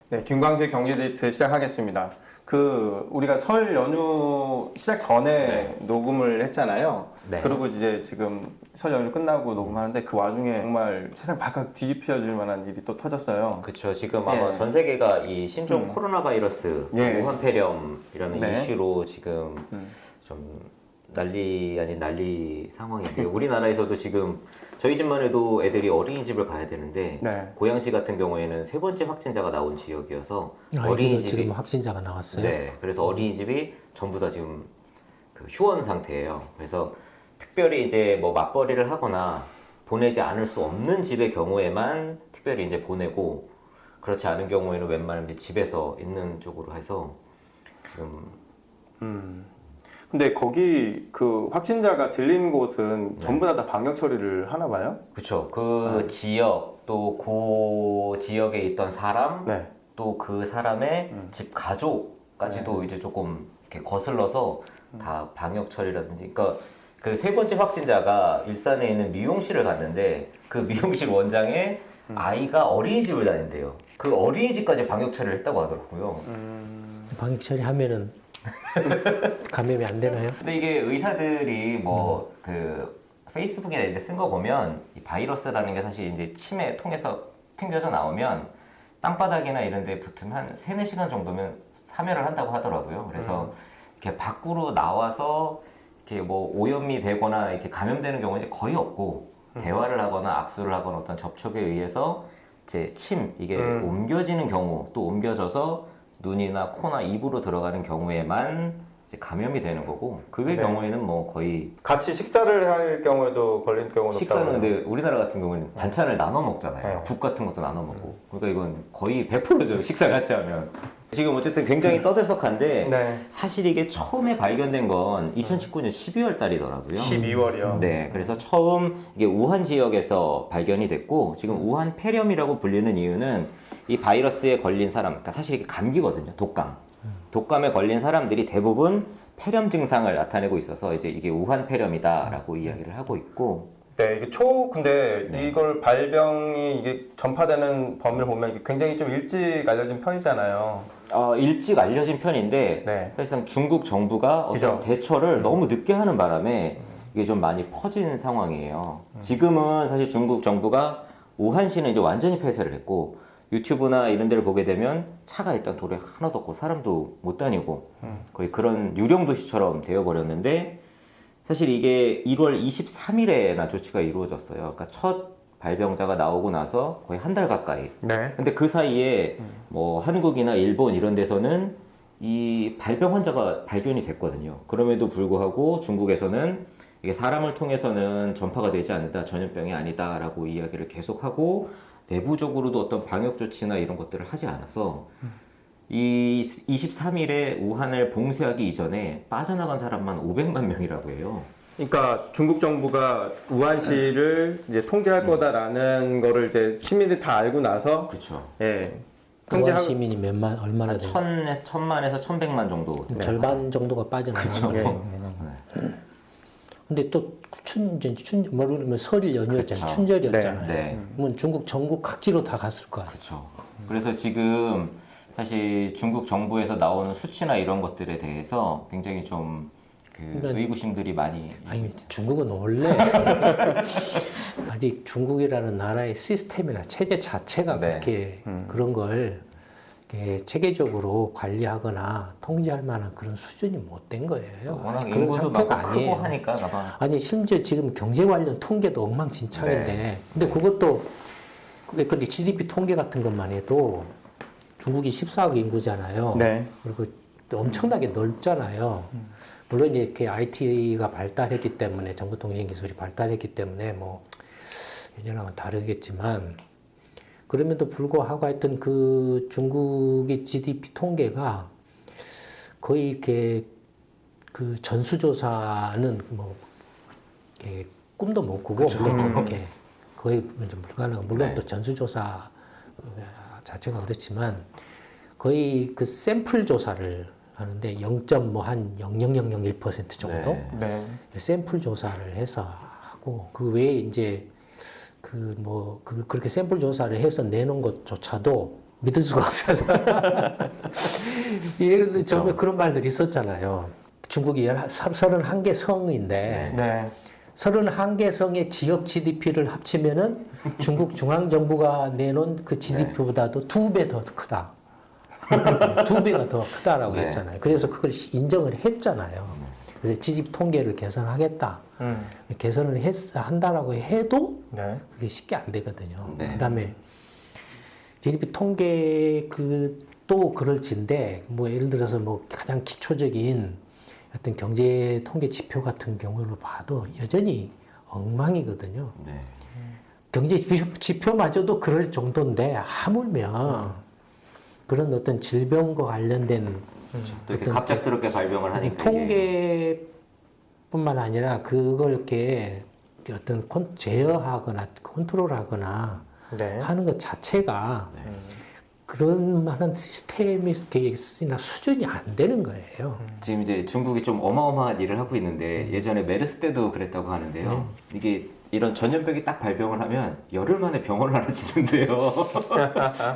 네, 김광재 경제데이트 시작하겠습니다. 우리가 설 연휴 시작 전에 녹음을 했잖아요. 네. 그리고 이제 지금 설 연휴 끝나고 녹음하는데 그 와중에 정말 세상 바깥 뒤집혀질 만한 일이 또 터졌어요. 그렇죠. 지금 아마 예. 전 세계가 이 신종 코로나 바이러스 예. 우한 폐렴이라는 네. 이슈로 지금 좀 난리 아닌 난리 상황인데요. 우리나라에서도 지금 저희 집만 해도 애들이 어린이집을 가야 되는데 네. 고양시 같은 경우에는 세 번째 확진자가 나온 지역이어서 아이들도 어린이집이 지금 확진자가 나왔어요. 네, 그래서 어린이집이 전부 다 지금 그 휴원 상태예요. 그래서 특별히 이제 뭐 맞벌이를 하거나 보내지 않을 수 없는 집의 경우에만 특별히 이제 보내고 그렇지 않은 경우에는 웬만하면 이제 집에서 있는 쪽으로 해서 지금 근데 거기 그 확진자가 들린 곳은 전부 다 방역 처리를 하나 봐요? 그렇죠. 그 지역 또 그 지역에 있던 사람 네. 또 그 사람의 집 가족까지도 이제 조금 이렇게 거슬러서 다 방역 처리라든지 그러니까 그 세 번째 확진자가 일산에 있는 미용실을 갔는데 그 미용실 원장의 아이가 어린이집을 다닌대요. 그 어린이집까지 방역 처리를 했다고 하더라고요. 방역 처리하면은 감염이 안 되나요? 근데 이게 의사들이 뭐 그 페이스북이나 이런 데 쓴 거 보면 이 바이러스라는 게 사실 이제 침에 통해서 튕겨져 나오면 땅바닥이나 이런 데 붙으면 한 3-4시간 정도면 사멸을 한다고 하더라고요. 그래서 이렇게 밖으로 나와서 이렇게 뭐 오염이 되거나 이렇게 감염되는 경우는 이제 거의 없고 대화를 하거나 악수를 하거나 어떤 접촉에 의해서 이제 침 이게 옮겨지는 경우 또 옮겨져서 눈이나 코나 입으로 들어가는 경우에만 이제 감염이 되는 거고 그 외 네. 경우에는 뭐 거의 같이 식사를 할 경우에도 걸릴 경우는 식사는 없다고. 근데 우리나라 같은 경우는 반찬을 나눠 먹잖아요. 네. 국 같은 것도 나눠 먹고 그러니까 이건 거의 100%죠. 식사 같이 하면 지금 어쨌든 굉장히 떠들썩한데 네. 사실 이게 처음에 발견된 건 2019년 12월 달이더라고요. 12월이요. 네, 그래서 처음 이게 우한 지역에서 발견이 됐고 지금 우한 폐렴이라고 불리는 이유는 이 바이러스에 걸린 사람, 그러니까 사실 이게 감기거든요. 독감. 독감에 걸린 사람들이 대부분 폐렴 증상을 나타내고 있어서 이제 이게 우한 폐렴이다라고 이야기를 하고 있고. 네, 이게 근데 이걸 발병이 이게 전파되는 범위를 보면 이게 굉장히 좀 일찍 알려진 편이잖아요. 일찍 알려진 편인데 네. 사실상 중국 정부가 어떤 그죠. 대처를 너무 늦게 하는 바람에 이게 좀 많이 퍼진 상황이에요. 지금은 사실 중국 정부가 우한시는 이제 완전히 폐쇄를 했고 유튜브나 이런 데를 보게 되면 차가 일단 도로에 하나도 없고 사람도 못 다니고 거의 그런 유령 도시처럼 되어버렸는데 사실 이게 1월 23일에나 조치가 이루어졌어요. 그러니까 첫 발병자가 나오고 나서 거의 한 달 가까이. 네. 근데 그 사이에 뭐 한국이나 일본 이런 데서는 이 발병 환자가 발견이 됐거든요. 그럼에도 불구하고 중국에서는 이게 사람을 통해서는 전파가 되지 않는다, 전염병이 아니다라고 이야기를 계속하고 내부적으로도 어떤 방역 조치나 이런 것들을 하지 않아서 이 23일에 우한을 봉쇄하기 이전에 빠져나간 사람만 500만 명이라고 해요. 그러니까 중국 정부가 우한시를 이제 통제할 거다라는 거를 이제 시민들이 다 알고 나서 그렇죠. 예. 우한 시민이 얼마나 한 돼요? 1000만에서 1100만 정도. 절반 정도가 빠져나간 거예요. 근데 또 모르면 설 연휴였잖아요. 그쵸. 춘절이었잖아요. 네. 그러면 중국 전국 각지로 다 갔을 거야. 그렇죠. 그래서 지금 사실 중국 정부에서 나오는 수치나 이런 것들에 대해서 굉장히 좀 그러니까 의구심들이 많이 아니 중국은 원래 아직 중국이라는 나라의 시스템이나 체제 자체가 네. 그렇게 그런 걸 이렇게 체계적으로 관리하거나 통제할 만한 그런 수준이 못 된 거예요. 워낙 아직 그런 인구도 상태가 많고 아니에요. 크고 하니까 아마 아니 심지어 지금 경제 관련 통계도 엉망진창인데 네. 근데 그것도 근데 GDP 통계 같은 것만 해도 중국이 14억 인구잖아요. 네. 그리고 또 엄청나게 넓잖아요. 물론 이렇게 IT가 발달했기 때문에 정보통신 기술이 발달했기 때문에 뭐 예전하고는 다르겠지만 그럼에도 불구하고 하여튼 그 중국의 GDP 통계가 거의 이렇게 그 전수조사는 뭐 이렇게 꿈도 못 꾸고 물론 좀 이렇게 거의 좀 불가능한 물론 네. 또 전수조사 자체가 그렇지만 거의 그 샘플 조사를 하는데 0.0001% 정도 네. 네. 샘플 조사를 해서 하고 그 외에 이제 그렇게 샘플 조사를 해서 내놓은 것조차도 믿을 수가 없어서. 예를 들어 처음에 그런 말들이 있었잖아요. 중국이 31개 성인데 네. 31개 성의 지역 GDP를 합치면은 중국 중앙정부가 내놓은 그 GDP보다도 2배 더 크다. 2배가 더 크다라고 네. 했잖아요. 그래서 그걸 인정을 했잖아요. 그래서 GDP 통계를 개선하겠다. 개선을 한다라고 해도 네. 그게 쉽게 안 되거든요. 네. 그다음에 GDP 통계 또 그럴진데 뭐 예를 들어서 뭐 가장 기초적인 어떤 경제 통계 지표 같은 경우를 봐도 여전히 엉망이거든요. 네. 경제 지표마저도 그럴 정도인데 하물며 그런 어떤 질병과 관련된 또 이렇게 갑작스럽게 발병을 하니까 이게 통계뿐만 아니라 그걸 이렇게 어떤 제어하거나 컨트롤하거나 네. 하는 것 자체가 그런 만한 시스템이나 수준이 안 되는 거예요. 지금 이제 중국이 좀 어마어마한 일을 하고 있는데 예전에 메르스 때도 그랬다고 하는데요. 이게 이런 전염병이 딱 발병을 하면 열흘 만에 병원을 하나 짓는데요.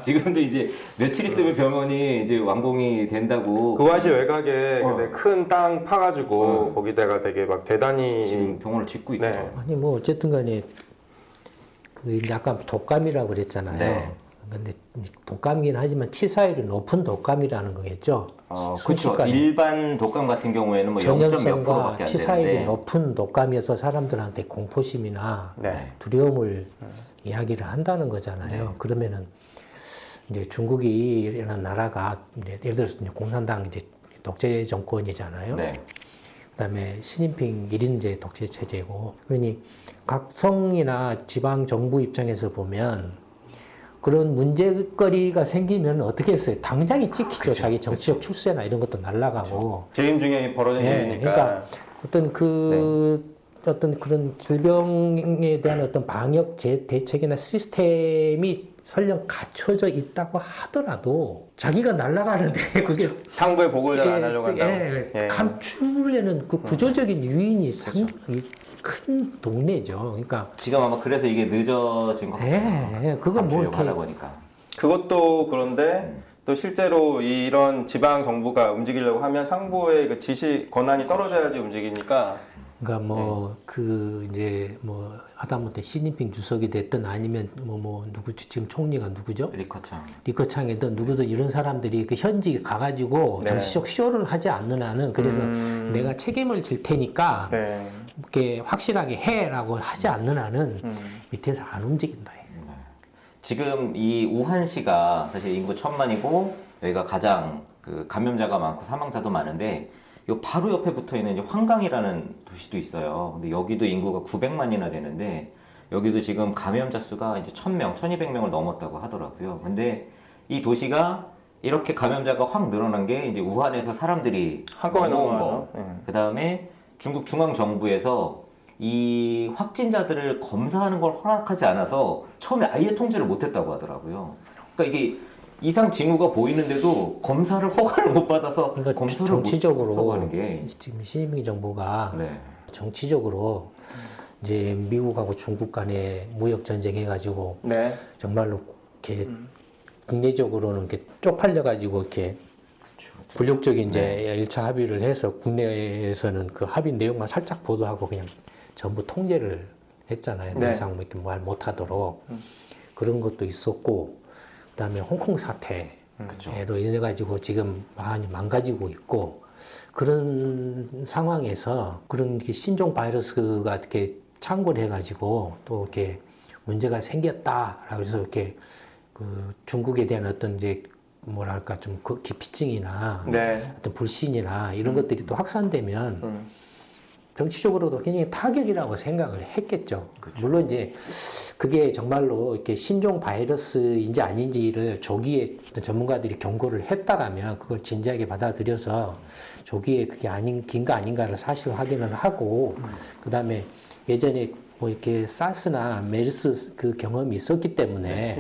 지금도 이제 며칠 있으면 병원이 이제 완공이 된다고. 구화시 외곽에 큰 땅 파가지고 거기다가 되게 막 대단히 지금 병원을 짓고 있죠. 네. 아니 뭐 어쨌든 간에 그 이제 아까 독감이라고 그랬잖아요. 네. 근데 독감이긴 하지만 치사율이 높은 독감이라는 거겠죠. 그렇죠. 순식간에. 일반 독감 같은 경우에는 뭐 0. 몇 전염성과 프로밖에 안 치사율이 되는데. 높은 독감이어서 사람들한테 공포심이나 네. 두려움을 이야기를 한다는 거잖아요. 그러면은 이제 중국이라는 나라가 이제 예를 들어서 이제 공산당 이제 독재 정권이잖아요. 네. 그다음에 시진핑 1인제 독재 체제고, 그러니 각 성이나 지방 정부 입장에서 보면 그런 문제거리가 생기면 어떻게 했어요? 당장이 찍히죠. 자기 정치적 출세나 이런 것도 날아가고. 재임 중에 벌어진 일이니까. 그러니까 어떤 어떤 그런 질병에 대한 어떤 방역 대책이나 시스템이 설령 갖춰져 있다고 하더라도 자기가 날아가는데 그게 상부에 보고를 잘 안 하려고 한다고. 예. 감추려는 그 구조적인 요인이 상당히 큰 동네죠. 그러니까 지금 아마 그래서 이게 늦어진 것 같아요. 그건 뭐 감추려고 하다 이렇게 보니까. 그것도 그런데 또 실제로 이런 지방 정부가 움직이려고 하면 상부의 그 지시 권한이 떨어져야지 움직이니까. 그러니까 뭐 그 이제 뭐 하다못해 시진핑 주석이 됐든 아니면 뭐 누구 지금 총리가 누구죠? 리커창. 리커창이든 누구든 이런 사람들이 그 현지 가가지고 네. 정치적 쇼를 하지 않는 한은 그래서 내가 책임을 질 테니까 네. 이렇게 확실하게 해라고 하지 않는 한은 밑에서 안 움직인다. 지금 이 우한시가 사실 인구 1000만이고 여기가 가장 그 감염자가 많고 사망자도 많은데 요 바로 옆에 붙어 있는 이제 황강이라는 도시도 있어요. 근데 여기도 인구가 900만이나 되는데 여기도 지금 감염자 수가 이제 1000명, 1200명을 넘었다고 하더라고요. 근데 이 도시가 이렇게 감염자가 확 늘어난 게 이제 우한에서 사람들이 한꺼번에 넘어온 넘어와요. 거. 그다음에 중국 중앙 정부에서 이 확진자들을 검사하는 걸 허락하지 않아서 처음에 아예 통제를 못했다고 하더라고요. 그러니까 이게 이상 징후가 보이는데도 검사를 허가를 못 받아서 그러니까 검사를 정치적으로 못 하는 게. 지금 시진핑 정부가 네. 정치적으로 이제 미국하고 중국 간에 무역 전쟁 해가지고 네. 정말로 이렇게 국내적으로는 이렇게 쪽팔려 가지고 이렇게 굴욕적인 이제 1차 합의를 해서 국내에서는 그 합의 내용만 살짝 보도하고 그냥 전부 통제를 했잖아요. 더 이상 뭐 이렇게 말 못하도록 그런 것도 있었고, 그다음에 홍콩 사태로 인해 가지고 지금 많이 망가지고 있고, 그런 상황에서 그런 신종 바이러스가 이렇게 창궐해 가지고 또 이렇게 문제가 생겼다라고 해서 이렇게 그 중국에 대한 어떤 이제 뭐랄까 좀 그 기피증이나 어떤 불신이나 이런 것들이 또 확산되면 정치적으로도 굉장히 타격이라고 생각을 했겠죠. 물론 이제 그게 정말로 이렇게 신종 바이러스인지 아닌지를 조기에 어떤 전문가들이 경고를 했다라면 그걸 진지하게 받아들여서 조기에 그게 긴가 아닌가를 사실 확인을 하고, 그 다음에 예전에 뭐 이렇게 사스나 메르스 그 경험이 있었기 때문에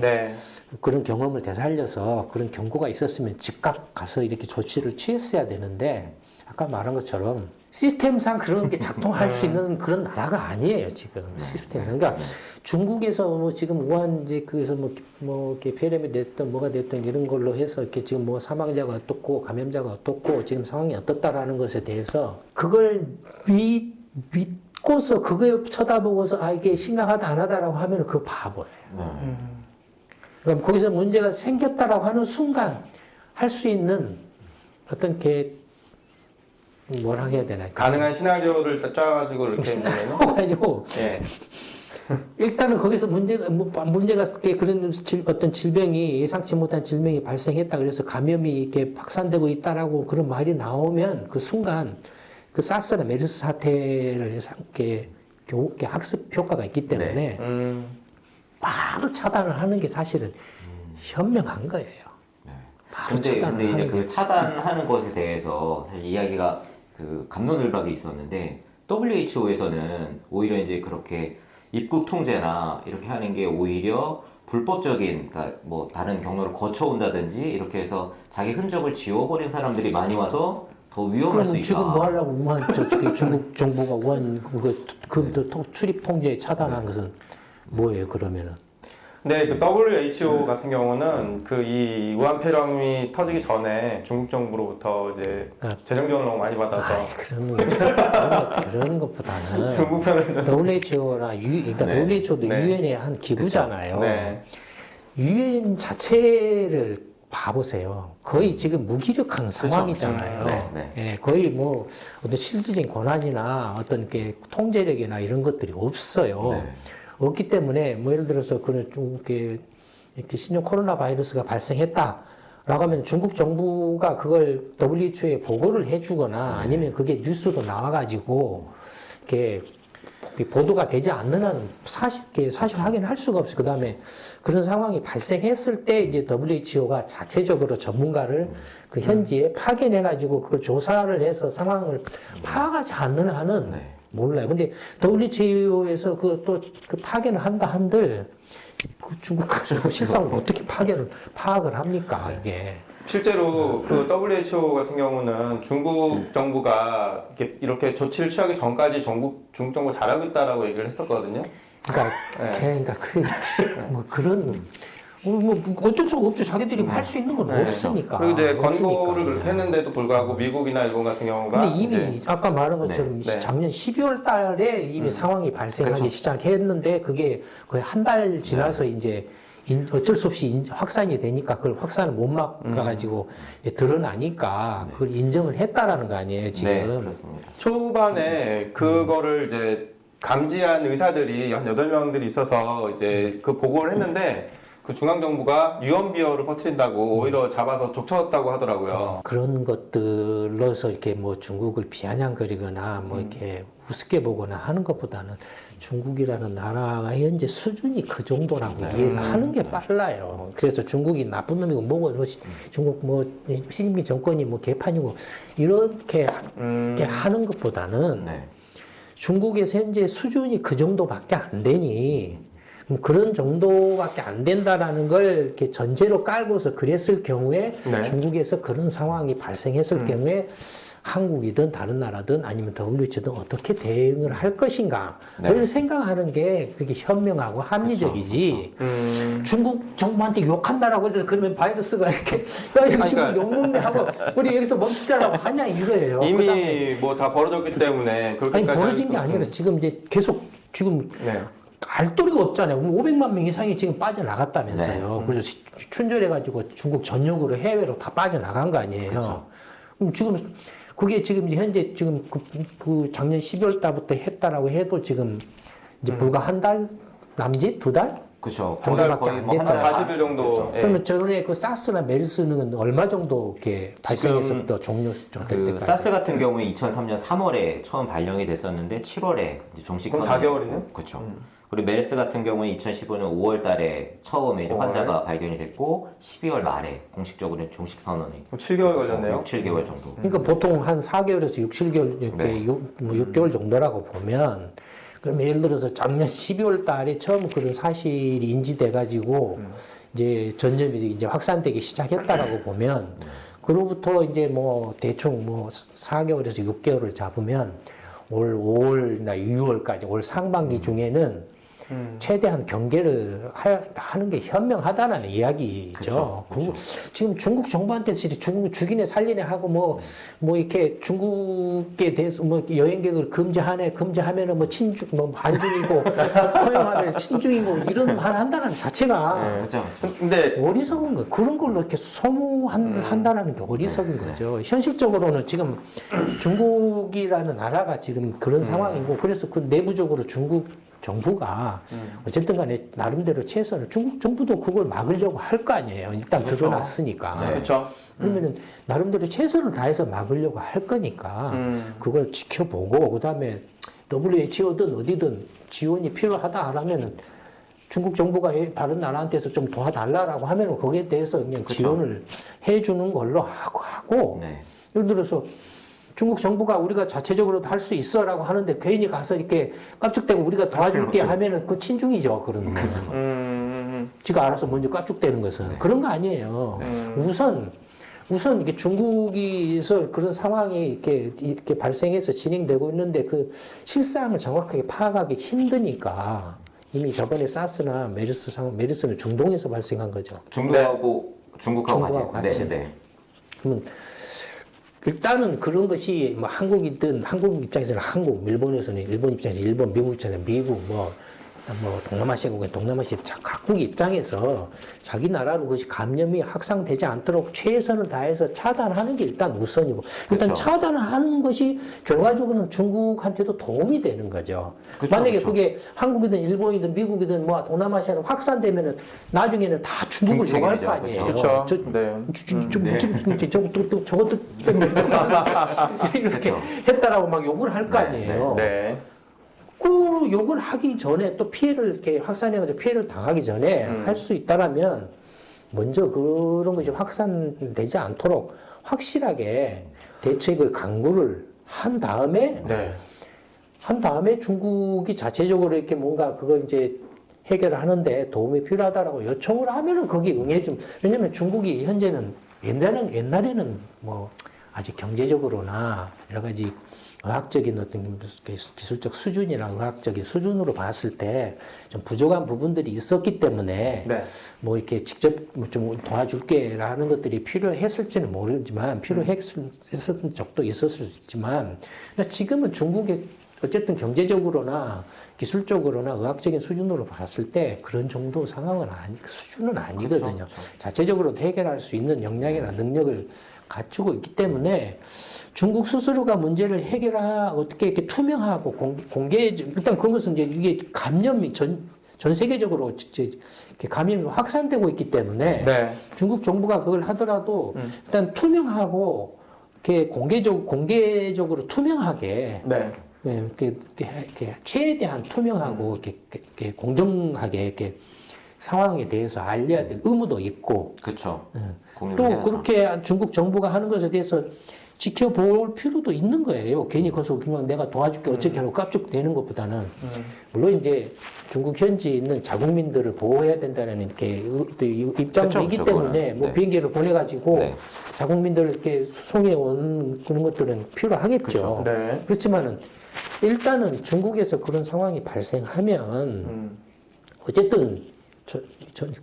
그런 경험을 되살려서 그런 경고가 있었으면 즉각 가서 이렇게 조치를 취했어야 되는데 아까 말한 것처럼 시스템상 그런 게 작동할 수 있는 그런 나라가 아니에요 지금 시스템상. 그러니까 중국에서 뭐 지금 우한 이제 그래서 뭐 이렇게 폐렴이 됐든 뭐가 됐든 이런 걸로 해서 이렇게 지금 뭐 사망자가 어떻고 감염자가 어떻고 지금 상황이 어떻다라는 것에 대해서 그걸 믿고서 그거에 쳐다보고서 아 이게 심각하다 안 하다라고 하면 그거 바보예요. 그럼 거기서 문제가 생겼다라고 하는 순간 할 수 있는 어떤 게 뭐라 해야 되나? 가능한 시나리오를 짜가지고 이렇게 시나리오가 아니고 예. 일단은 거기서 문제가 그런 어떤 질병이 예상치 못한 질병이 발생했다 그래서 감염이 이렇게 확산되고 있다라고 그런 말이 나오면 그 순간 그 사스나 메르스 사태를 이렇게 학습 효과가 있기 때문에 바로 차단을 하는 게 사실은 현명한 거예요. 바로 근데 이제 게. 그 차단하는 것에 대해서 사실 이야기가 그 갑론을박이 있었는데 WHO에서는 오히려 이제 그렇게 입국 통제나 이렇게 하는 게 오히려 불법적인, 그러니까 뭐 다른 경로를 거쳐온다든지 이렇게 해서 자기 흔적을 지워버린 사람들이 많이 와서 더 위험할 수 그럼 있다. 지금 뭐 하려고 우한 저쪽에 중국 정부가 우한 그 출입 통제 차단한 것은 뭐예요 그러면은? 네, 그 WHO 같은 경우는 그 이 우한 폐렴이 터지기 전에 중국 정부로부터 이제 재정 지원을 너무 많이 받아서 그런 것보다는 중국 편에서 WHO나 그러니까 네. WHO도 네. 유엔의 한 기구잖아요. 네. 유엔 자체를 봐보세요. 거의 지금 무기력한 상황이잖아요. 네. 예, 거의 뭐 어떤 실질적인 권한이나 어떤 게 통제력이나 이런 것들이 없어요. 네. 없기 때문에 뭐 예를 들어서 그런 좀 이렇게 신종 코로나 바이러스가 발생했다라고 하면 중국 정부가 그걸 WHO에 보고를 해주거나 아니면 그게 뉴스로 나와가지고 이렇게 보도가 되지 않는 한 사실 확인할 수가 없어요. 그 다음에 그런 상황이 발생했을 때 이제 WHO가 자체적으로 전문가를 그 현지에 파견해가지고 그걸 조사를 해서 상황을 파악하지 않는 한은 몰라요. 근데 WHO에서 그 파견을 한다 한들 그 중국 가서 실상을 어떻게 파악을 합니까, 이게. 실제로 그 WHO 같은 경우는 중국 정부가 이렇게 조치를 취하기 전까지 중국 정부 잘하고 있다라고 얘기를 했었거든요. 그러니까 뭐 그런 뭐 어쩔 수가 없죠. 자기들이 할 수 있는 건 없으니까. 그리고 이제 없으니까. 권고를 그렇게 했는데도 불구하고 미국이나 일본 같은 경우가 근데 이미 아까 말한 것처럼 네. 작년 12월 달에 이미 상황이 발생하기 그렇죠. 시작했는데 그게 거의 한 달 지나서 이제 어쩔 수 없이 확산이 되니까 그걸 확산을 못 막아가지고 이제 드러나니까 그걸 인정을 했다라는 거 아니에요, 지금. 네, 그렇습니다. 초반에 그거를 이제 감지한 의사들이 한 8명들이 있어서 이제 그 보고를 했는데 그 중앙정부가 유언비어를 퍼뜨린다고 오히려 잡아서 족쳤다고 하더라고요. 그런 것들로서 이렇게 뭐 중국을 비아냥거리거나 뭐 이렇게 우습게 보거나 하는 것보다는 중국이라는 나라가 현재 수준이 그 정도라고 이해를 하는 게 빨라요. 그래서 중국이 나쁜 놈이고 뭐고 중국 뭐 시진핑 정권이 뭐 개판이고 이렇게 하는 것보다는 중국에서 현재 수준이 그 정도밖에 안 되니 그런 정도밖에 안 된다라는 걸 이렇게 전제로 깔고서 그랬을 경우에 중국에서 그런 상황이 발생했을 경우에 한국이든 다른 나라든 아니면 WHO든 어떻게 대응을 할 것인가를 생각하는 게 그게 현명하고 합리적이지. 중국 정부한테 욕한다라고 해서 그러면 바이러스가 이렇게 야 이거 중국 욕먹네 하고 우리 여기서 멈추자라고 하냐 이거예요. 이미 뭐 다 벌어졌기 때문에 그렇게까지 아니 벌어진 게 아니라 지금 이제 계속 지금 알도리가 없잖아요. 500만 명 이상이 지금 빠져나갔다면서요. 그래서 춘절해가지고 중국 전역으로 해외로 다 빠져나간 거 아니에요. 그럼 지금 그게 지금 현재 지금 그 작년 12월 달부터 했다라고 해도 지금 이제 불과 한 달 남짓? 2달? 그렇죠. 정도밖에 안 됐잖아요. 40일 정도. 그러면 전에 그 사스나 메르스는 얼마 정도 이렇게 발생해서부터 종료될 그 때까지? 사스 같은 경우에 2003년 3월에 처음 발령이 됐었는데 7월에 정식 그럼 선언. 4개월이네요? 그렇죠. 그리고 메르스 같은 경우에 2015년 5월 달에 처음에 이제 환자가 발견이 됐고 12월 말에 공식적으로 정식 선언이 7개월 걸렸네요. 6, 7개월 정도. 그러니까 보통 한 4개월에서 6, 7개월, 이렇게 6개월 정도라고 보면, 그러면 예를 들어서 작년 12월 달에 처음 그런 사실이 인지돼가지고, 이제 전염이 이제 확산되기 시작했다라고 보면, 그로부터 이제 뭐 대충 뭐 4개월에서 6개월을 잡으면 올 5월이나 6월까지 올 상반기 중에는 최대한 경계를 하는 게 현명하다는 이야기죠. 지금 중국 정부한테 중국 죽이네 살리네 하고 뭐 이렇게 중국에 대해서 뭐 여행객을 금지하면은 뭐 친중 뭐 반중이고 허용하면 친중이고 이런 말 한다는 자체가 그렇죠. 근데 어리석은 거. 그런 걸로 이렇게 소모한다는 게 어리석은 거죠. 현실적으로는 지금 중국이라는 나라가 지금 그런 상황이고 그래서 그 내부적으로 중국 정부가 어쨌든 간에 나름대로 최선을 중국 정부도 그걸 막으려고 할 거 아니에요. 일단 그렇죠. 드러났으니까. 네. 그렇죠. 그러면은 나름대로 최선을 다해서 막으려고 할 거니까 그걸 지켜보고 그다음에 WHO든 어디든 지원이 필요하다 하면은 중국 정부가 다른 나라한테서 좀 도와달라라고 하면은 거기에 대해서 그냥 그쵸. 지원을 해주는 걸로 하고 네. 예를 들어서 중국 정부가 우리가 자체적으로 할 수 있어라고 하는데 괜히 가서 이렇게 깝죽대고 우리가 도와줄게 하면은 그 친중이죠 그런 거는. 지가 알아서 먼저 깝죽대는 것은 그런 거 아니에요. 우선 이게 중국에서 그런 상황이 이렇게 발생해서 진행되고 있는데 그 실상을 정확하게 파악하기 힘드니까 이미 저번에 사스나 메르스는 중동에서 발생한 거죠. 중국하고 중국하고 같이. 네. 그러면 일단은 그런 것이 뭐 한국이든 한국 입장에서는 한국, 일본에서는 일본 입장에서 일본, 미국 입장에서는 미국, 뭐 동남아시아국은 동남아시아 각국 입장에서 자기 나라로 그것이 감염이 확산되지 않도록 최선을 다해서 차단하는 게 일단 우선이고 일단 그렇죠. 차단을 하는 것이 결과적으로는 중국한테도 도움이 되는 거죠. 그렇죠, 만약에 그렇죠. 그게 한국이든 일본이든 미국이든 뭐 동남아시아로 확산되면은 나중에는 다 중국을 중국 욕할 거 책임이죠. 아니에요. 그렇죠. 네. 저것도 때문에 이렇게 그렇죠. 했다라고 막 욕을 할 거 네, 아니에요. 네. 그 욕을 하기 전에 또 피해를 이렇게 확산해가지고 피해를 당하기 전에 할 수 있다라면 먼저 그런 것이 확산되지 않도록 확실하게 대책을 강구를 한 다음에 네. 중국이 자체적으로 이렇게 뭔가 그걸 이제 해결을 하는데 도움이 필요하다라고 요청을 하면은 거기 응해줌. 왜냐면 중국이 현재는 옛날에는 뭐 아직 경제적으로나 여러 가지 의학적인 어떤 기술적 수준이나 의학적인 수준으로 봤을 때 좀 부족한 부분들이 있었기 때문에 네. 뭐 이렇게 직접 좀 도와줄게라는 것들이 필요했을지는 모르지만 필요했었던 적도 있었을 수 있지만 지금은 중국의 어쨌든 경제적으로나 기술적으로나 의학적인 수준으로 봤을 때 그런 정도 상황은 수준은 아니거든요. 그렇죠. 자체적으로 해결할 수 있는 역량이나 능력을 갖추고 있기 때문에 중국 스스로가 문제를 어떻게 이렇게 투명하고 일단 그런 것은 이제 이게 감염이 전 세계적으로 이제 이렇게 감염이 확산되고 있기 때문에 네. 중국 정부가 그걸 하더라도 일단 투명하고 이렇게 공개적으로 투명하게 네. 이렇게 최대한 투명하고 이렇게 공정하게 이렇게 상황에 대해서 알려야 될 의무도 있고 그렇죠. 또 그렇게 중국 정부가 하는 것에 대해서 지켜볼 필요도 있는 거예요. 괜히 거기서 그냥 내가 도와줄게 어떻게 하고 깝죽대는 것보다는 물론 이제 중국 현지에 있는 자국민들을 보호해야 된다는 이렇게 입장이기 그쵸, 때문에 그거는. 뭐 네. 비행기를 보내가지고 네. 자국민들을 이렇게 수송해 온 그런 것들은 필요하겠죠. 네. 그렇지만은 일단은 중국에서 그런 상황이 발생하면 어쨌든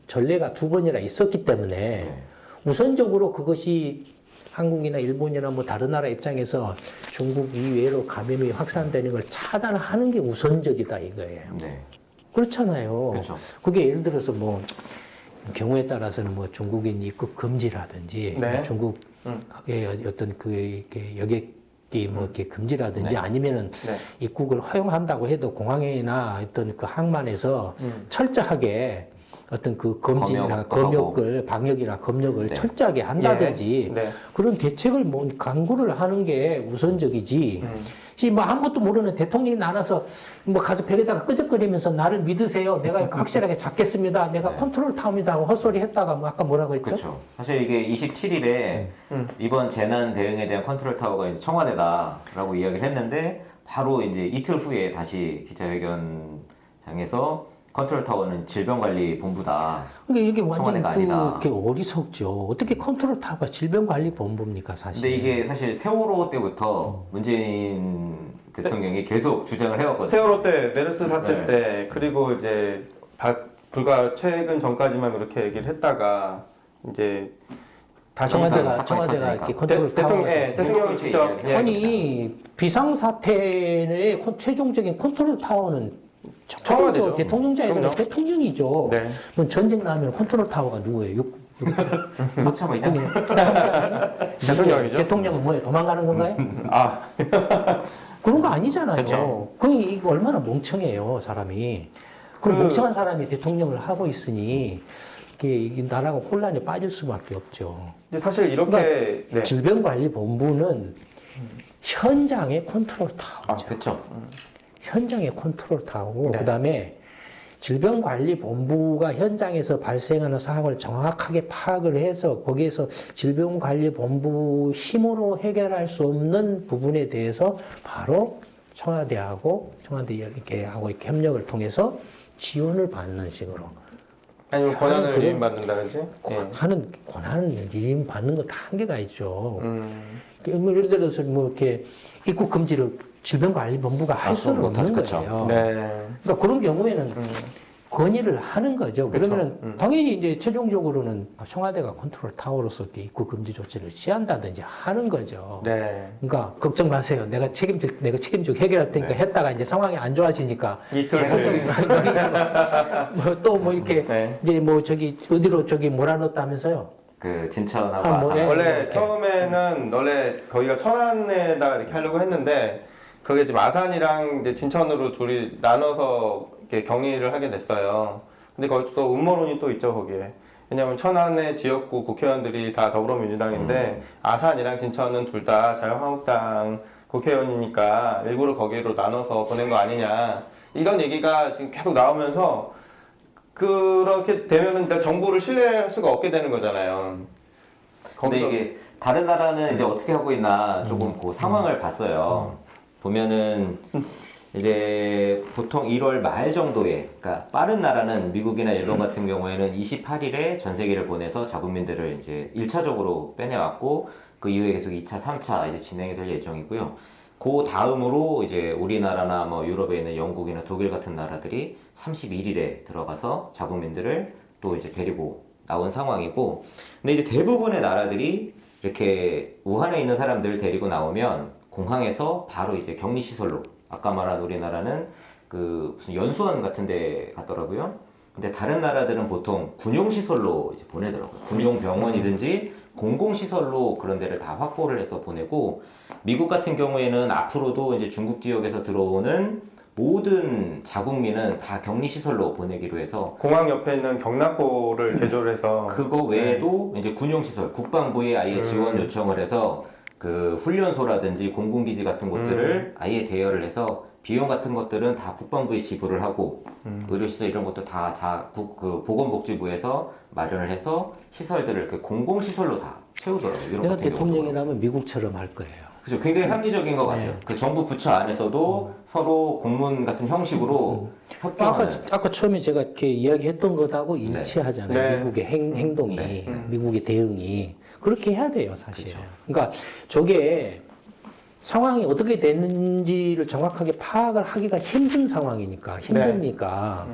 전례가 2번이나 있었기 때문에 네. 우선적으로 그것이 한국이나 일본이나 뭐 다른 나라 입장에서 중국 이외로 감염이 확산되는 걸 차단하는 게 우선적이다 이거예요. 네. 그렇잖아요. 그렇죠. 그게 예를 들어서 뭐 경우에 따라서는 뭐 중국인 입국 금지라든지 네. 뭐 중국의 어떤 그 이렇게 여객기 뭐 이렇게 금지라든지 아니면은 네. 입국을 허용한다고 해도 공항이나 어떤 그 항만에서 철저하게 어떤 그 검진이나 검역을 방역이나 검역을 네. 철저하게 한다든지 예. 네. 그런 대책을 뭐 강구를 하는 게 우선적이지. 뭐 아무것도 모르는 대통령이 나눠서 뭐 가서 벽에다가 끄적거리면서 나를 믿으세요. 내가 확실하게 잡겠습니다. 내가 컨트롤 타운이다 하고 헛소리 했다가 뭐 아까 뭐라고 했죠? 그렇죠. 사실 이게 27일에 이번 재난 대응에 대한 컨트롤 타워가 이제 청와대다라고 이야기를 했는데 바로 이제 이틀 후에 다시 기자회견장에서 컨트롤 타워는 질병관리본부다. 그러니까 이게 완전히 청와대가 아니다. 그 어리석죠. 어떻게 컨트롤 타워가 질병관리본부입니까, 사실. 근데 이게 사실 세월호 때부터 문재인 대통령이 계속 주장을 해왔거든요. 세월호 때, 메르스 사태 네. 때, 그리고 이제 불과 최근 전까지만 그렇게 얘기를 했다가 이제 다시 청와대가 사건이 이렇게 컨트롤 대통령, 타워가 예, 대통령 직접 예. 아니 비상사태의 최종적인 컨트롤 타워는 청와대죠. 대통령자에서는 그럼요. 대통령이죠. 네. 뭐 전쟁 나면 컨트롤 타워가 누구예요? 합참의장? 대통령이죠. 대통령은 뭐예요? 도망가는 건가요? 아, 그런 거 아니잖아요. 그쵸. 이거 얼마나 멍청해요, 사람이. 그럼 멍청한 사람이 대통령을 하고 있으니 이 나라가 혼란에 빠질 수밖에 없죠. 근데 사실 이렇게 네. 질병관리본부는 현장의 컨트롤 타워죠. 그렇죠. 현장의 컨트롤 타워고 네. 그다음에 질병관리본부가 현장에서 발생하는 상황을 정확하게 파악을 해서 거기에서 질병관리본부 힘으로 해결할 수 없는 부분에 대해서 바로 청와대하고 이렇게 협력을 통해서 지원을 받는 식으로 아니면 권한을 그런- 위임받는다든지. 예. 권한을 위임받는 건 다 한계가 있죠. 뭐 예를 들어서 뭐 이렇게 입국 금지를 질병관리본부가 할 수는 그건 없는 못하죠. 거예요. 네. 그러니까 그런 경우에는 건의를 하는 거죠. 그러면은 당연히 이제 최종적으로는 청와대가 컨트롤 타워로서 이렇게 입국 금지 조치를 취한다든지 하는 거죠. 네. 그러니까 걱정 마세요. 내가 책임지고 해결할 테니까 했다가 이제 상황이 안 좋아지니까 이틀 또 뭐 이렇게 네. 이제 뭐 어디로 몰아넣었다면서요? 그 진천하고 아, 뭐, 아산. 예. 원래 이렇게. 처음에는 거기가 천안에다 이렇게 하려고 했는데 그게 지금 아산이랑 이제 진천으로 둘이 나눠서 이렇게 경의를 하게 됐어요. 근데 거기 또 음모론이 또 있죠 거기에. 왜냐하면 천안의 지역구 국회의원들이 다 더불어민주당인데 아산이랑 진천은 둘 다 자유한국당 국회의원이니까 일부러 거기로 나눠서 보낸 거 아니냐 이런 얘기가 지금 계속 나오면서 그렇게 되면은 일단 정부를 신뢰할 수가 없게 되는 거잖아요. 근데 거기서- 이게 다른 나라는 이제 어떻게 하고 있나 조금 그 상황을 봤어요. 보면은 이제 보통 1월 말 정도에, 그러니까 빠른 나라는 미국이나 일본 같은 경우에는 28일에 전 세계를 보내서 자국민들을 이제 1차적으로 빼내왔고 그 이후에 계속 2차, 3차 이제 진행이 될 예정이고요. 그 다음으로 이제 우리나라나 뭐 유럽에 있는 영국이나 독일 같은 나라들이 31일에 들어가서 자국민들을 또 이제 데리고 나온 상황이고, 근데 이제 대부분의 나라들이 이렇게 우한에 있는 사람들을 데리고 나오면 공항에서 바로 이제 격리 시설로, 아까 말한 우리나라는 그 무슨 연수원 같은 데 갔더라고요. 근데 다른 나라들은 보통 군용시설로 이제 보내더라고요. 군용병원이든지 공공시설로 그런 데를 다 확보를 해서 보내고, 미국 같은 경우에는 앞으로도 이제 중국 지역에서 들어오는 모든 자국민은 다 격리시설로 보내기로 해서 공항 옆에 있는 경락고를 개조를 해서 그거 외에도 이제 군용시설, 국방부에 아예 지원 요청을 해서 그 훈련소라든지 공군기지 같은 곳들을 아예 대여를 해서 비용 같은 것들은 다 국방부에 지불을 하고 의료시설 이런 것도 다 그 보건복지부에서 마련을 해서 시설들을 그 공공시설로 다 채우더라고요. 이런 내가 같은 경우도. 대통령이라면 미국처럼 할 거예요. 그죠. 굉장히 합리적인 것 같아요. 그 정부 부처 안에서도 서로 공문 같은 형식으로 협조하는. 아까 처음에 제가 이렇게 이야기했던 것하고 일치하잖아요. 네. 미국의 행동이, 네. 미국의 대응이 그렇게 해야 돼요, 사실. 그러니까 저게 상황이 어떻게 됐는지를 정확하게 파악을 하기가 힘든 상황이니까, 힘드니까.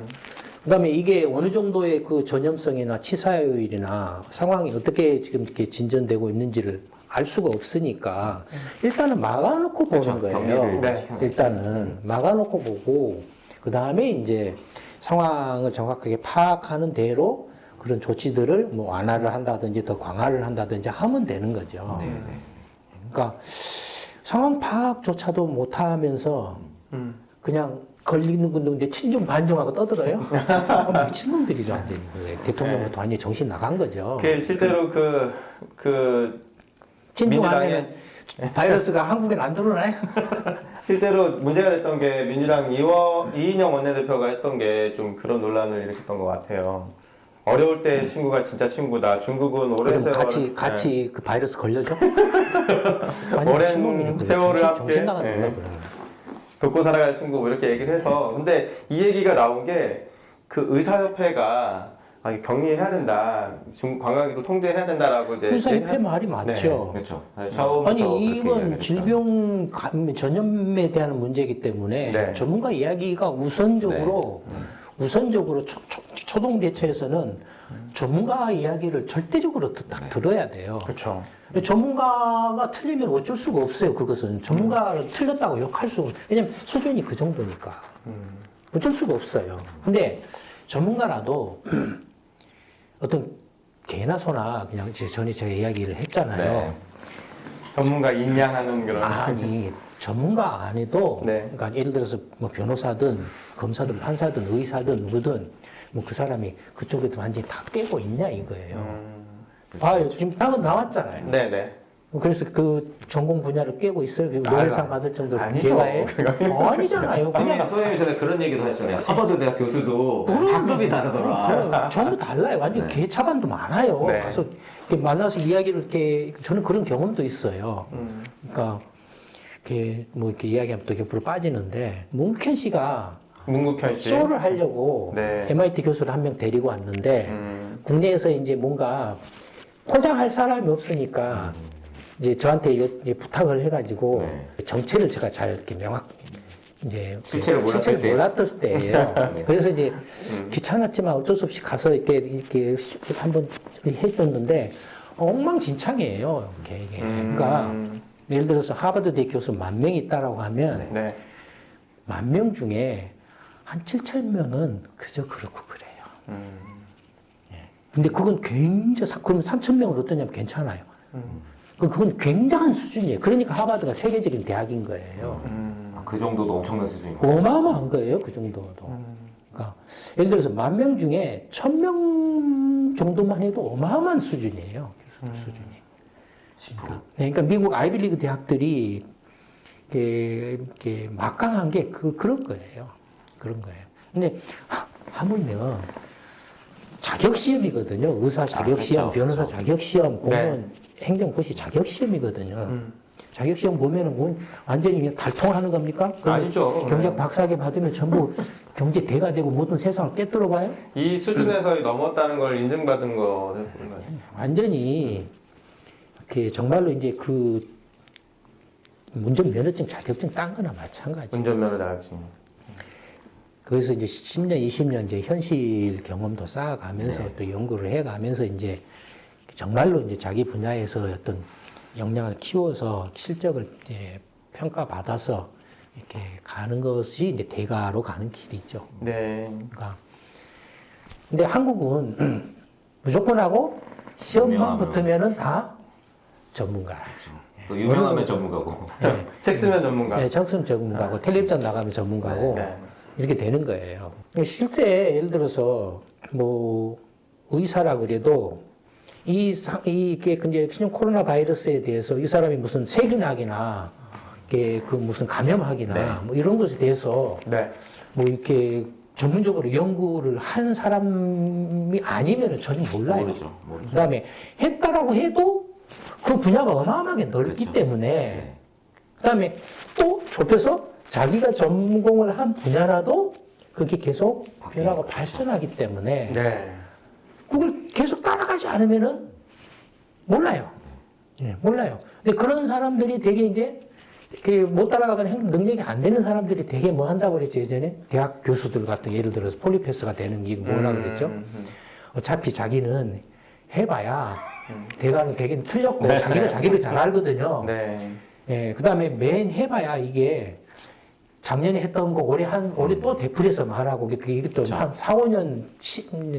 그다음에 이게 어느 정도의 그 전염성이나 치사율이나 상황이 어떻게 지금 이렇게 진전되고 있는지를 알 수가 없으니까 일단은 막아놓고 보는 거예요. 격리를 네. 시켜놓죠. 일단은 막아놓고 보고 그 다음에 이제 상황을 정확하게 파악하는 대로 그런 조치들을 뭐 완화를 한다든지 더 강화를 한다든지 하면 되는 거죠. 네, 네. 그러니까 상황 파악조차도 못하면서 그냥 걸리는 건데 친중 반중하고 떠들어요. 미친놈들이죠, 완전히. 대통령부터 완전히 정신 나간 거죠. 그 실제로 친중하면은 바이러스가 한국엔 안 들어오나요? 실제로 문제가 됐던 게 민주당 이인영 원내대표가 했던 게 좀 그런 논란을 일으켰던 것 같아요. 어려울 때 친구가 진짜 친구다. 중국은 오랜 그럼 세월 같이 그 바이러스 걸려줘? 아니 오랜 미친놈이네. 세월을 함께, 정신 나간 놈이야, 예. 그러면. 돕고 살아갈 친구 뭐 이렇게 얘기를 해서 근데 이 얘기가 나온 게 그 의사협회가 격리해야 된다, 관광객도 통제해야 된다라고 이제 의사협회 말이 맞죠. 그렇죠. 처음부터 아니 그렇게 이건 이야기를 질병 전염에 대한 문제이기 때문에 네. 전문가 이야기가 우선적으로 초동 대처에서는 전문가 이야기를 절대적으로 딱 들어야 돼요. 그렇죠. 전문가가 틀리면 어쩔 수가 없어요. 그것은 전문가를 틀렸다고 욕할 수가 없어요. 왜냐면 수준이 그 정도니까 어쩔 수가 없어요. 근데 전문가라도 어떤 개나 소나 그냥 전에 제가 이야기를 했잖아요. 네. 전문가 인양하는 그런. 아니 전문가 안 해도 네. 그러니까 예를 들어서 뭐 변호사든 검사든 판사든 의사든 누구든 뭐 그 사람이 그쪽에도 완전히 다 깨고 있냐 이거예요. 봐요 지금 방금 나왔잖아요. 네네. 그래서 그 전공 분야를 깨고 있어요. 그 노벨상 받을 정도로 아니죠. 개가해? 아니잖아요. 아까 그냥 소장님 전에 그런 얘기도 하셨잖아요. 하버드 대학 교수도 학급이 다르더라. 그럼 전부 달라요. 완전 개 차반도 많아요. 네. 가서 이렇게 만나서 이야기를 이렇게 저는 그런 경험도 있어요. 그러니까 이렇게 뭐 이렇게 이야기하면 또 옆으로 빠지는데 문국현 씨가 문국현 씨. 쇼를 하려고 네. MIT 교수를 한 명 데리고 왔는데 국내에서 이제 뭔가 포장할 사람이 없으니까 이제 저한테 부탁을 해가지고 네. 정체를 제가 잘 이렇게 이제 실체를 몰랐을 때. 몰랐을 때예요. 그래서 이제 귀찮았지만 어쩔 수 없이 가서 이렇게 한번 해줬는데 엉망진창이에요. 이게. 그러니까 예를 들어서 하버드대 교수 10,000명이 있다라고 하면 네. 10,000명 중에 한 7,000명은 그저 그렇고 그래요. 예. 근데 그건 굉장히 그럼 3,000명을 어떠냐면 괜찮아요. 그건 굉장한 수준이에요. 그러니까 하버드가 세계적인 대학인 거예요. 그 정도도 엄청난 수준이고. 어마어마한 거예요, 그 정도도. 그러니까 예를 들어서 10,000명 중에 1,000명 정도만 해도 어마어마한 수준이에요. 교수 수준이. 10%. 그러니까 미국 아이비리그 대학들이 이렇게 막강한 게 그런 거예요. 그런 거예요. 근데 하물며 자격 시험이거든요. 의사 자격 시험, 그렇죠, 변호사 그렇죠. 자격 시험, 공무원 행정고시 자격 시험이거든요. 자격 시험 보면은 완전히 그냥 달통하는 겁니까? 그러면 아니죠. 경작 박사학위 받으면 전부 경제대가 되고 모든 세상을 꿰뚫어 봐요? 이 수준에서 넘었다는 걸 인증받은 거. 완전히 그 정말로 이제 그 운전면허증 자격증 딴 거나 마찬가지. 운전면허 자격증. 거기서 이제 10년, 20년 이제 현실 경험도 쌓아가면서 또 연구를 해가면서 이제 정말로 이제 자기 분야에서 어떤 역량을 키워서 실적을 이제 평가받아서 이렇게 가는 것이 이제 대가로 가는 길이죠. 네. 그러니까 근데 한국은 무조건 하고 시험만 유명하면. 붙으면은 다 전문가. 또 유명하면 전문가고. 네. 책 쓰면 전문가. 네, 청순 전문가고 텔레비전 나가면 전문가고 네. 이렇게 되는 거예요. 실제 예를 들어서 뭐 의사라 그래도 이게 이제 신종 코로나 바이러스에 대해서 이 사람이 무슨 세균학이나 이게 그 무슨 감염학이나 뭐 이런 것에 대해서 네. 뭐 이렇게 전문적으로 연구를 하는 사람이 아니면 전혀 몰라요. 모르죠. 그다음에 했다라고 해도 그 분야가 어마어마하게 넓기 그렇죠. 때문에 네. 그다음에 또 좁혀서 자기가 전공을 한 분야라도 그게 계속 변화가 바뀌는 발전하기 때문에 네. 그걸 계속 따라가지 않으면은 몰라요. 예, 몰라요. 근데 그런 사람들이 되게 이제 이렇게 못 따라가거나 능력이 안 되는 사람들이 되게 뭐 한다고 그랬죠, 예전에? 대학 교수들 같은 예를 들어서 폴리패스가 되는 게 뭐라 그랬죠? 어차피 자기는 해봐야 대가는 되긴 틀렸고 네. 자기가 자기를 잘 알거든요. 네. 예, 그 다음에 맨 해봐야 이게 작년에 했던 거 올해 또 되풀이해서 말하고 이게 또 한 4, 5년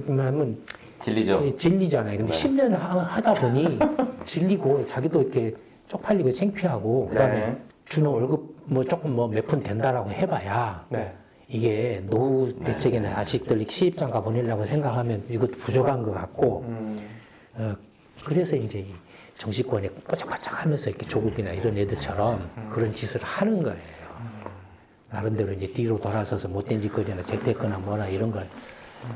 하면 진리죠. 진리잖아요. 근데 10년 하다 보니 질리고 자기도 이렇게 쪽팔리고 창피하고 그다음에 네. 주는 월급 뭐 조금 뭐 몇 푼 된다라고 해봐야 네. 이게 노후 대책에는 아직들 시집장가 보내려고 생각하면 이것도 부족한 것 같고 그래서 이제 이 정치권에 바짝바짝하면서 이렇게 조국이나 이런 애들처럼 그런 짓을 하는 거예요. 나름대로 이제 뒤로 돌아서서 못된 짓거리나 재테크나 뭐나 이런 걸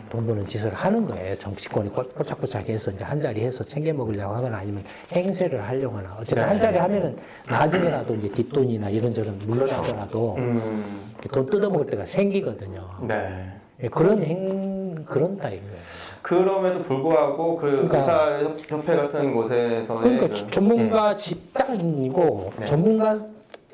돈 버는 짓을 하는 거예요. 정치권이 꼬짝꼬짝해서 이제 한 자리 해서 챙겨 먹으려고 하거나 아니면 행세를 하려고 하나. 어쨌든 한 자리 하면은 나중에라도 이제 뒷돈이나 이런저런 물러나더라도 돈 뜯어먹을 때가 생기거든요. 네. 예, 그런 그런다 이거예요. 그럼에도 불구하고 그 그러니까- 의사협회 같은 곳에서의 그러니까 그- 전문가 집단이고 네. 전문가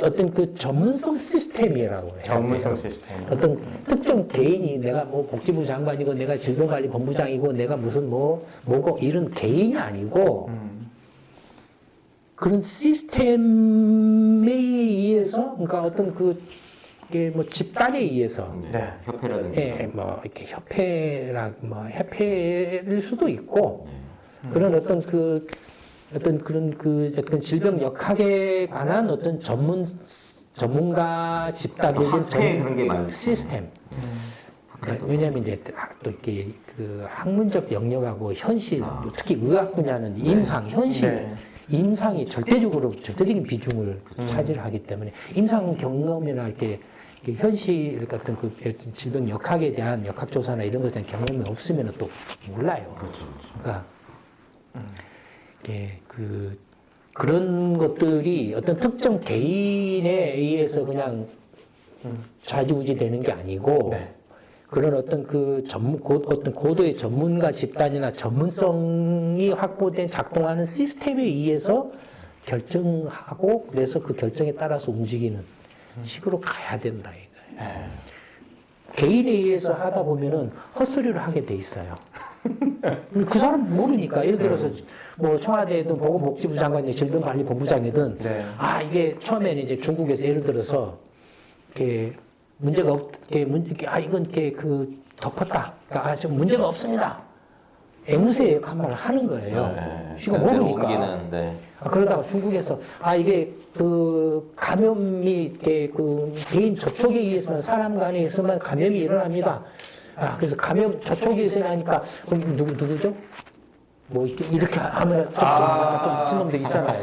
어떤 그 전문성 시스템이라고 해요. 전문성 시스템. 어떤 특정 개인이 내가 뭐 복지부 장관이고 내가 질병관리본부장이고 내가 무슨 뭐고 이런 개인이 아니고 그런 시스템에 의해서 그러니까 어떤 그게 뭐 집단에 의해서 네. 협회라든지. 예, 뭐 이렇게 협회일 수도 있고 그런 어떤 그런 어떤 질병 역학에 관한 어떤 전문가 집단 내지는 학회 그런 게 많죠. 시스템. 그러니까 왜냐하면 이제 또 이렇게 그 학문적 영역하고 현실, 특히 의학 분야는 임상, 현실, 네. 임상이 절대적인 비중을 차지하기 때문에 임상 경험이나 이렇게 현실 같은 그 질병 역학에 대한 역학 조사나 이런 것에 대한 경험이 없으면 또 몰라요. 그렇죠. 그러니까 이게 그런 것들이 어떤 특정 개인에 의해서 그냥 좌지우지 되는 게 아니고 네. 그런 어떤 어떤 고도의 전문가 집단이나 전문성이 확보된 작동하는 시스템에 의해서 결정하고 그래서 그 결정에 따라서 움직이는 식으로 가야 된다 이거예요. 개인에 의해서 하다 보면은 헛소리를 하게 돼 있어요. 그 사람 모르니까 예를 들어서 뭐 청와대든 보건복지부 장관이든 질병관리본부장이든 네. 이게 처음에는 이제 중국에서 예를 들어서 이렇게 문제가 이건 이렇게 덮었다. 그러니까 좀 문제가 없습니다. 앵무새 역할을 하는 거예요. 지금 모르니까. 옮기는, 네. 그러다가 중국에서 이게 감염이 이렇게 개인 접촉에 의해서만 사람 간에서만 감염이 일어납니다. 그래서 감염 접촉에 의해서 하니까 그럼 누구죠? 뭐 이렇게 하면 좀 미친놈들 있잖아요.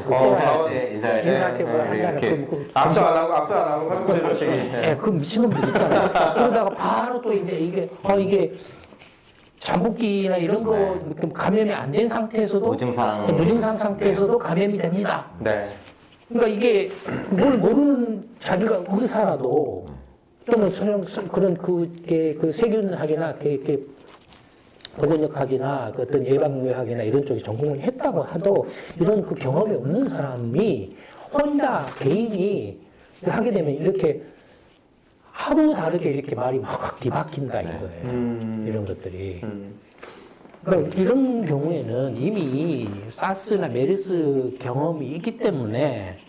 인사할 때 뭐라 하잖아요. 악수 안 하고 하는 거죠, 저기. 예, 그 미친놈들 있잖아요. 그러다가 바로 또 이제 이게 잠복기나 이런 거 감염이 안 된 상태에서도 무증상 상태에서도 감염이 됩니다. 네. 그러니까 이게 뭘 모르는 자기가 의사라도 또는 그런 그 세균학이나 이렇게 보건역학이나 어떤 예방의학이나 이런 쪽에 전공을 했다고 하도 이런 그 경험이 없는 사람이 혼자 개인이 하게 되면 이렇게 하루 다르게 이렇게 말이 막 뒤바뀐다 이거예요. 이런 것들이. 그러니까 이런 경우에는 이미 사스나 메르스 경험이 있기 때문에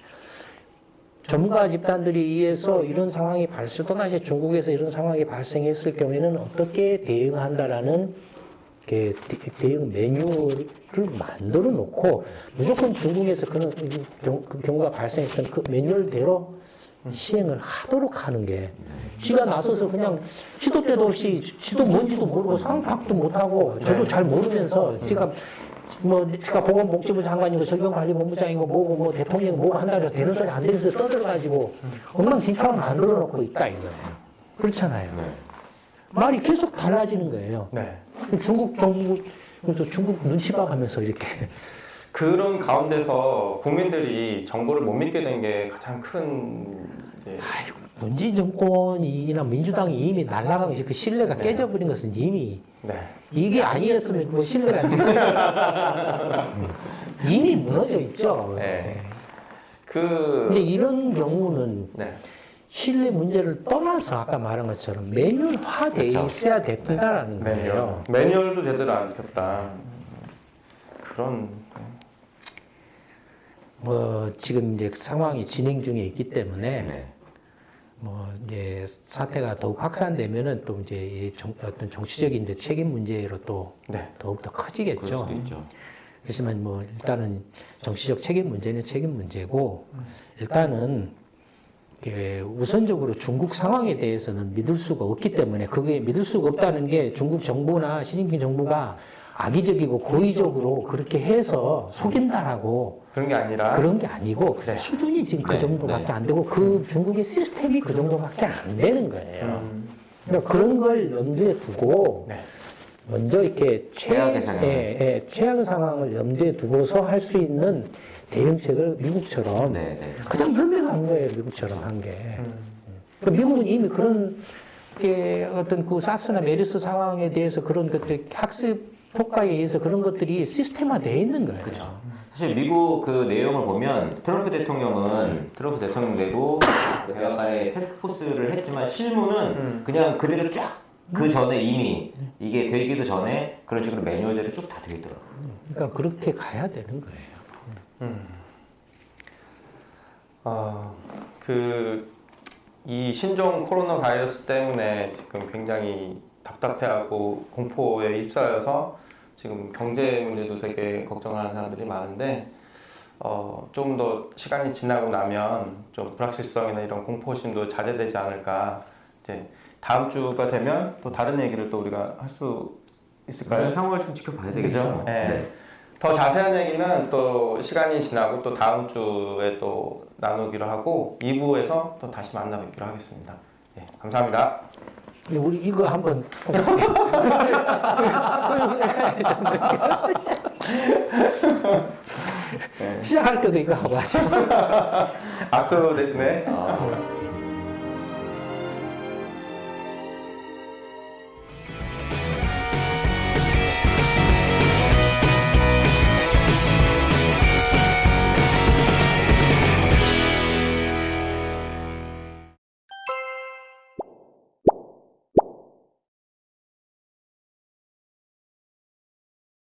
전문가 집단들에 의해서 이런 상황이 또다시 중국에서 이런 상황이 발생했을 경우에는 어떻게 대응한다라는 대응 매뉴얼을 만들어 놓고 무조건 중국에서 그런 경우가 발생했으면 그 매뉴얼대로 시행을 하도록 하는 게 지가 나서서 그냥 시도 때도 없이 지도 뭔지도 모르고 상황 파악도 못하고 저도 잘 모르면서 지가 보건복지부 장관이고 질병관리본부장이고 뭐고 대통령이고 뭐고 한다고 되는 소리 안 되는 소리 떠들어가지고 엉망진창을 만들어 놓고 있다 이거예요. 그렇잖아요. 말이 계속 달라지는 거예요. 네. 중국 정부 그래서 중국 눈치 봐가면서 이렇게 그런 가운데서 국민들이 정부를 못 믿게 된 게 가장 큰 이제 문재인 정권이나 민주당이 이미 날아가고 그 신뢰가 깨져버린 것은 이미 네. 이게 아니었으면 뭐 신뢰가 안 됐어요. 이미 무너져 있죠. 네. 근데 이런 경우는 네. 신뢰 문제를 떠나서 아까 말한 것처럼 매뉴얼화돼 있어야 된다라는 거예요. 매뉴얼도 제대로 안 지켰다. 그런 뭐 지금 이제 상황이 진행 중에 있기 때문에 네. 뭐 이제 사태가 더욱 확산되면은 또 이제 이 어떤 정치적인 이제 책임 문제로 또 네. 더욱 더 그럴 커지겠죠. 수도 있죠. 그렇지만 뭐 일단은 정치적 책임 문제는 책임 문제고 일단은 우선적으로 중국 상황에 대해서는 믿을 수가 없기 때문에 그게 믿을 수가 없다는 게 중국 정부나 시진핑 정부가 악의적이고 고의적으로 그렇게 해서 속인다라고 그런 게 아니라 그런 게 아니고 네. 수준이 지금 그 네, 정도밖에 네. 안 되고 그 중국의 시스템이 그 정도밖에 안 되는 거예요. 그러니까 그런 걸 염두에 두고 네. 먼저 이렇게 최악의 상황. 최악의 상황을 염두에 두고서 할 수 있는 대응책을 미국처럼 네, 네. 가장 현명한 거예요. 미국처럼 한 게. 그러니까 미국은 이미 그런 어떤 그 사스나 메르스 상황에 대해서 그런 것들 학습 효과에 의해서 그런 것들이 시스템화되어 있는 거예요. 그렇죠. 사실 미국 그 내용을 보면 트럼프 대통령대로 그 백악관에 테스크포스를 했지만 실무는 그냥 그대로 쫙 그 전에 이미 이게 되기도 전에 그런 식으로 매뉴얼대로 쭉 다 되어 있더라고요. 그러니까 그렇게 가야 되는 거예요. 이 신종 코로나 바이러스 때문에 지금 굉장히 답답해하고 공포에 휩싸여서 지금 경제 문제도 되게 걱정하는 사람들이 많은데 좀 더 시간이 지나고 나면 좀 불확실성이나 이런 공포심도 자제되지 않을까. 이제 다음 주가 되면 또 다른 얘기를 또 우리가 할 수 있을까요? 상황을 좀 지켜봐야 되겠죠. 네. 네. 더 자세한 얘기는 또 시간이 지나고 또 다음 주에 또 나누기로 하고 2부에서 또 다시 만나뵙기로 하겠습니다. 네, 감사합니다. 우리 이거 한번 시작할 때도 이거 하고 하죠. 악수 대신에 아,